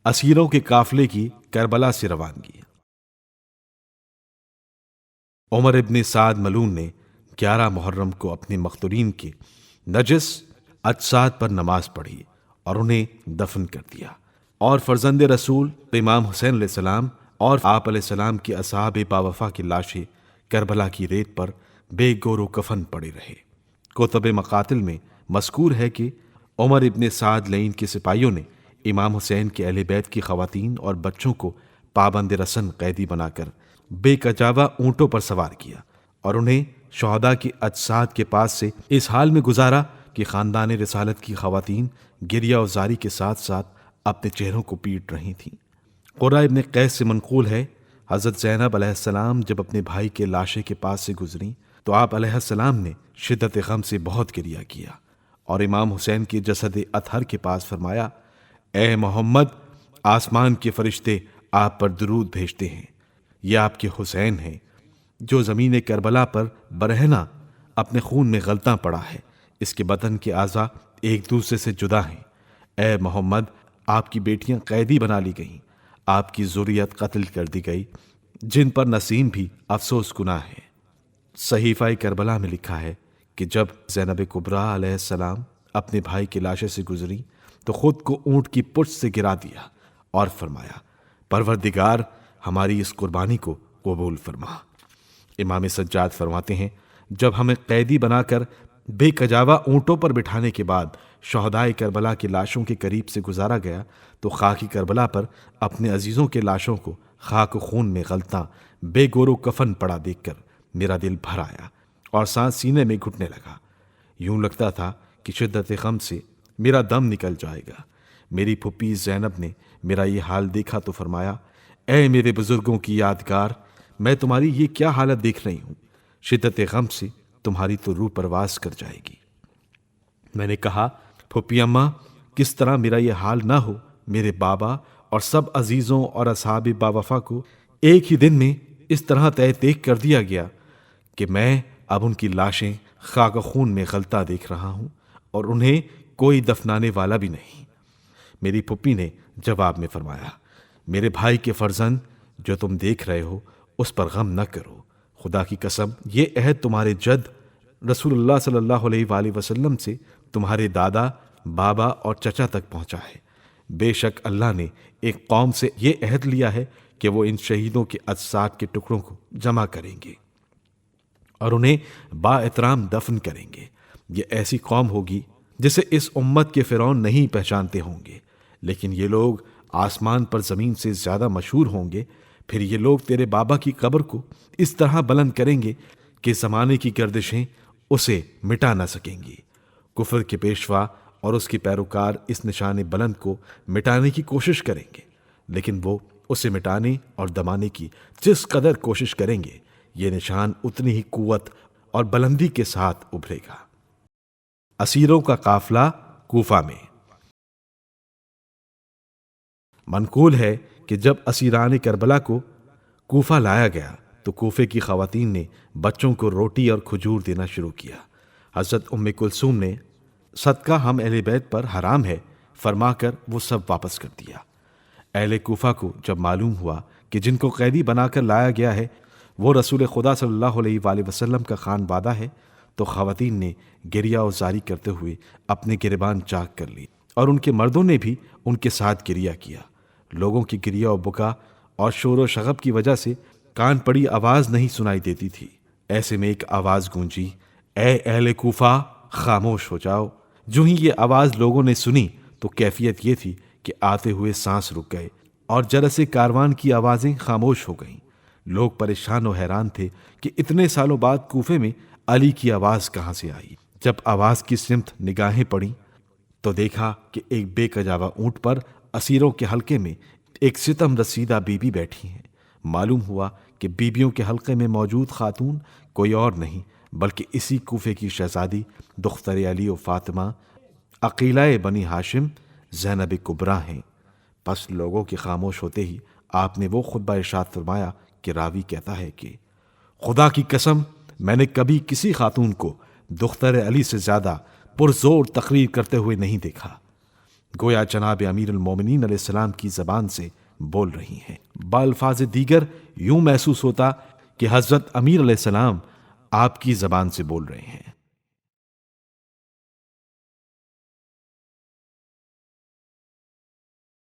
اسیروں کے قافلے کی کربلا سے روانگی۔ عمر ابن سعد ملون نے 11 محرم کو اپنے مقتولین کے نجس اجساد پر نماز پڑھی اور انہیں دفن کر دیا، اور فرزند رسول امام حسین علیہ السلام اور آپ علیہ السلام کے اصحاب باوفا کی لاشیں کربلا کی ریت پر بے گور و کفن پڑے رہے۔ کتب مقاتل میں مذکور ہے کہ عمر ابن سعد لعین کے سپاہیوں نے امام حسین کے اہل بیت کی خواتین اور بچوں کو پابند رسن قیدی بنا کر بے کجاوہ اونٹوں پر سوار کیا اور انہیں شہداء کے اجساد کے پاس سے اس حال میں گزارا کہ خاندان رسالت کی خواتین گریہ و زاری کے ساتھ ساتھ اپنے چہروں کو پیٹ رہی تھیں۔ قرہ ابن قیس سے منقول ہے، حضرت زینب علیہ السلام جب اپنے بھائی کے لاشے کے پاس سے گزریں تو آپ علیہ السلام نے شدت غم سے بہت گریہ کیا اور امام حسین کے جسد اطہر کے پاس فرمایا، اے محمد، آسمان کے فرشتے آپ پر درود بھیجتے ہیں، یہ آپ کے حسین ہیں جو زمین کربلا پر برہنہ اپنے خون میں غلطاں پڑا ہے، اس کے بدن کے اعضاء ایک دوسرے سے جدا ہیں۔ اے محمد، آپ کی بیٹیاں قیدی بنا لی گئیں، آپ کی ذریت قتل کر دی گئی، جن پر نسیم بھی افسوس گناہ ہے۔ صحیفہ کربلا میں لکھا ہے کہ جب زینب کبریٰ علیہ السلام اپنے بھائی کی لاشے سے گزری تو خود کو اونٹ کی پشت سے گرا دیا اور فرمایا، پروردگار ہماری اس قربانی کو قبول فرما۔ امام سجاد فرماتے ہیں، جب ہمیں قیدی بنا کر بے کجاوہ اونٹوں پر بٹھانے کے بعد شہداء کربلا کی لاشوں کے قریب سے گزارا گیا تو خاکی کربلا پر اپنے عزیزوں کے لاشوں کو خاک و خون میں غلطاں بے گور و کفن پڑا دیکھ کر میرا دل بھر آیا اور سانس سینے میں گھٹنے لگا۔ یوں لگتا تھا کہ شدت غم سے میرا دم نکل جائے گا۔ میری پھپھی زینب نے میرا یہ حال دیکھا تو فرمایا، اے میرے بزرگوں کی یادگار، میں تمہاری یہ کیا حالت دیکھ رہی ہوں، شدت غم سے تمہاری تو روح پرواز کر جائے گی۔ میں نے کہا، پھپھی اماں، کس طرح میرا یہ حال نہ ہو؟ میرے بابا اور سب عزیزوں اور اصحاب باوفا کو ایک ہی دن میں اس طرح تہ تیک کر دیا گیا کہ میں اب ان کی لاشیں خاک و خون میں غلطہ دیکھ رہا ہوں اور انہیں کوئی دفنانے والا بھی نہیں۔ میری پھپھی نے جواب میں فرمایا، میرے بھائی کے فرزند جو تم دیکھ رہے ہو اس پر غم نہ کرو، خدا کی قسم یہ عہد تمہارے جد رسول اللہ صلی اللہ علیہ وآلہ وسلم سے تمہارے دادا، بابا اور چچا تک پہنچا ہے۔ بے شک اللہ نے ایک قوم سے یہ عہد لیا ہے کہ وہ ان شہیدوں کے اجساد کے ٹکڑوں کو جمع کریں گے اور انہیں با احترام دفن کریں گے۔ یہ ایسی قوم ہوگی جسے اس امت کے فرعون نہیں پہچانتے ہوں گے، لیکن یہ لوگ آسمان پر زمین سے زیادہ مشہور ہوں گے۔ پھر یہ لوگ تیرے بابا کی قبر کو اس طرح بلند کریں گے کہ زمانے کی گردشیں اسے مٹا نہ سکیں گی۔ کفر کے پیشوا اور اس کی پیروکار اس نشان بلند کو مٹانے کی کوشش کریں گے، لیکن وہ اسے مٹانے اور دبانے کی جس قدر کوشش کریں گے، یہ نشان اتنی ہی قوت اور بلندی کے ساتھ ابھرے گا۔ اسیروں کا قافلہ کوفہ میں۔ منقول ہے کہ جب اسیران کربلا کو کوفہ لایا گیا تو کوفے کی خواتین نے بچوں کو روٹی اور کھجور دینا شروع کیا۔ حضرت ام کلثوم نے صدقہ ہم اہل بیت پر حرام ہے فرما کر وہ سب واپس کر دیا۔ اہل کوفہ کو جب معلوم ہوا کہ جن کو قیدی بنا کر لایا گیا ہے وہ رسول خدا صلی اللہ علیہ وآلہ وسلم کا خانوادہ ہے تو خواتین نے گریہ و زاری کرتے ہوئے اپنے گریبان چاک کر لی اور ان کے مردوں نے بھی ان کے ساتھ گریہ کیا۔ لوگوں کی گریہ و بکا اور شور و شغب کی وجہ سے کان پڑی آواز نہیں سنائی دیتی تھی۔ ایسے میں ایک آواز گونجی، اے اہل کوفہ، خاموش ہو جاؤ۔ جو ہی یہ آواز لوگوں نے سنی تو کیفیت یہ تھی کہ آتے ہوئے سانس رک گئے اور جرس کاروان کی آوازیں خاموش ہو گئیں۔ لوگ پریشان و حیران تھے کہ اتنے سالوں بعد کوفے میں علی کی آواز کہاں سے آئی۔ جب آواز کی سمت نگاہیں پڑیں تو دیکھا کہ ایک بے کجاوہ اونٹ پر اسیروں کے حلقے میں ایک ستم رسیدہ بی بی بیٹھی ہیں۔ معلوم ہوا کہ بیبیوں کے حلقے میں موجود خاتون کوئی اور نہیں بلکہ اسی کوفے کی شہزادی دختر علی و فاطمہ عقیلہ بنی ہاشم زینب کبریٰ ہیں۔ پس لوگوں کے خاموش ہوتے ہی آپ نے وہ خطبہ ارشاد فرمایا کہ راوی کہتا ہے کہ خدا کی قسم میں نے کبھی کسی خاتون کو دختر علی سے زیادہ پرزور تقریر کرتے ہوئے نہیں دیکھا۔ گویا جناب امیر المومنین علیہ السلام کی زبان سے بول رہی ہیں۔ بالفاظ دیگر یوں محسوس ہوتا کہ حضرت امیر علیہ السلام آپ کی زبان سے بول رہے ہیں۔